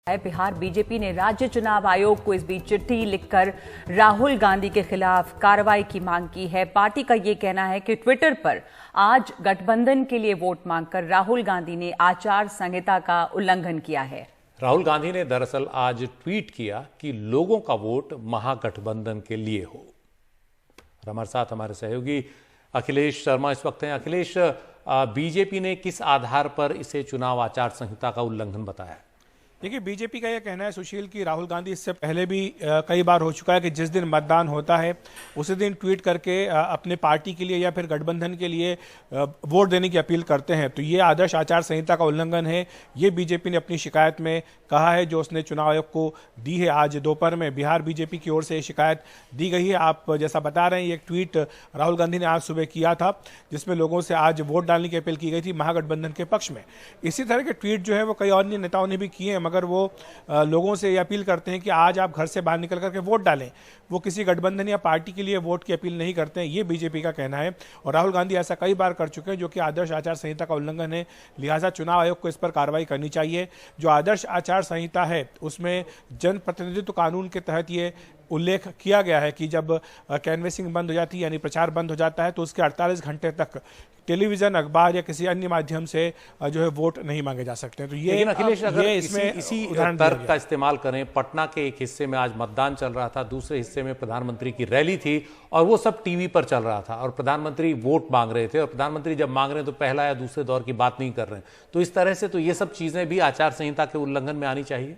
Bihar BJP ने राज्य चुनाव आयोग को इस बीच चिट्ठी लिखकर राहुल गांधी के खिलाफ कार्रवाई की मांग की है। पार्टी का ये कहना है कि ट्विटर पर आज गठबंधन के लिए वोट मांगकर राहुल गांधी ने आचार संहिता का उल्लंघन किया है। राहुल गांधी ने दरअसल आज ट्वीट किया कि लोगों का वोट महागठबंधन के लिए हो। हमारे साथ हमारे सहयोगी अखिलेश शर्मा इस वक्त हैं। अखिलेश, बीजेपी ने किस आधार पर इसे चुनाव आचार संहिता का उल्लंघन बताया? देखिए, बीजेपी का यह कहना है सुशील कि राहुल गांधी इससे पहले भी कई बार हो चुका है कि जिस दिन मतदान होता है उसी दिन ट्वीट करके अपने पार्टी के लिए या फिर गठबंधन के लिए वोट देने की अपील करते हैं। तो ये आदर्श आचार संहिता का उल्लंघन है, ये बीजेपी ने अपनी शिकायत में कहा है, जो उसने चुनाव आयोग को दी है। आज दोपहर में बिहार बीजेपी की ओर से शिकायत दी गई है। आप जैसा बता रहे हैं, ये एक ट्वीट राहुल गांधी ने आज सुबह किया था जिसमें लोगों से आज वोट डालने की अपील की गई थी महागठबंधन के पक्ष में। इसी तरह के ट्वीट जो है वो कई अन्य नेताओं ने भी किए हैं, मगर वो लोगों से अपील करते हैं कि आज आप घर से बाहर निकल करके वोट डालें। वो किसी गठबंधन या पार्टी के लिए वोट की अपील नहीं करते हैं, ये बीजेपी का कहना है। और राहुल गांधी ऐसा कई बार कर चुके हैं, जो कि आदर्श आचार संहिता का उल्लंघन है। लिहाजा चुनाव आयोग को इस पर कार्रवाई करनी चाहिए। जो आदर्श आचार संहिता है उसमें जनप्रतिनिधित्व कानून के तहत ये उल्लेख किया गया है कि जब कैनवेसिंग बंद हो जाती है, यानी प्रचार बंद हो जाता है, तो उसके 48 घंटे तक टेलीविजन, अखबार या किसी अन्य माध्यम से जो है वोट नहीं मांगे जा सकते हैं। तो ये अखिलेश, अगर इसमें इसी तर्क का इस्तेमाल करें, पटना के एक हिस्से में आज मतदान चल रहा था, दूसरे हिस्से में प्रधानमंत्री की रैली थी और वो सब टीवी पर चल रहा था और प्रधानमंत्री वोट मांग रहे थे, और प्रधानमंत्री जब मांग रहे हैं तो पहला या दूसरे दौर की बात नहीं कर रहे हैं। तो इस तरह से तो ये सब चीजें भी आचार संहिता के उल्लंघन में आनी चाहिए।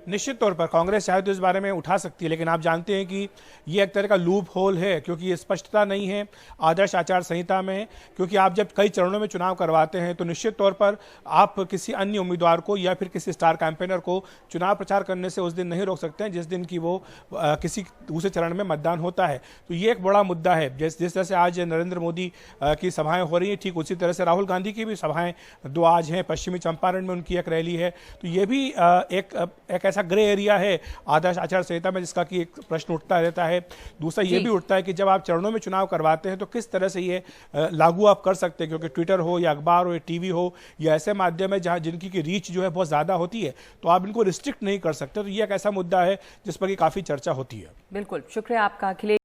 निश्चित तौर पर कांग्रेस चाहे तो इस बारे में उठा सकती है, लेकिन आप जानते हैं कि ये एक तरह का लूप होल है, क्योंकि ये स्पष्टता नहीं है आदर्श आचार संहिता में। क्योंकि आप जब कई चरणों में चुनाव करवाते हैं तो निश्चित तौर पर आप किसी अन्य उम्मीदवार को या फिर किसी स्टार कैंपेनर को चुनाव प्रचार करने से उस दिन नहीं रोक सकते हैं जिस दिन की वो किसी दूसरे चरण में मतदान होता है। तो ये एक बड़ा मुद्दा है। जिस तरह से आज नरेंद्र मोदी की सभाएं हो रही हैं, ठीक उसी तरह से राहुल गांधी की भी सभाएं दो आज हैं। पश्चिमी चंपारण में उनकी एक रैली है। तो ये भी एक ऐसा ग्रे एरिया है आदर्श आचार संहिता में जिसका कि एक प्रश्न उठता रहता है। दूसरा ये भी उठता है कि जब आप चरणों में चुनाव करवाते हैं तो किस तरह से ये लागू आप कर सकते हैं, क्योंकि ट्विटर हो या अखबार हो या टीवी हो या ऐसे माध्यम है जहां जिनकी की रीच जो है बहुत ज्यादा होती है, तो आप इनको रिस्ट्रिक्ट नहीं कर सकते। तो ये एक ऐसा मुद्दा है जिस पर कि काफी चर्चा होती है। बिल्कुल, शुक्रिया आपका अखिलेश।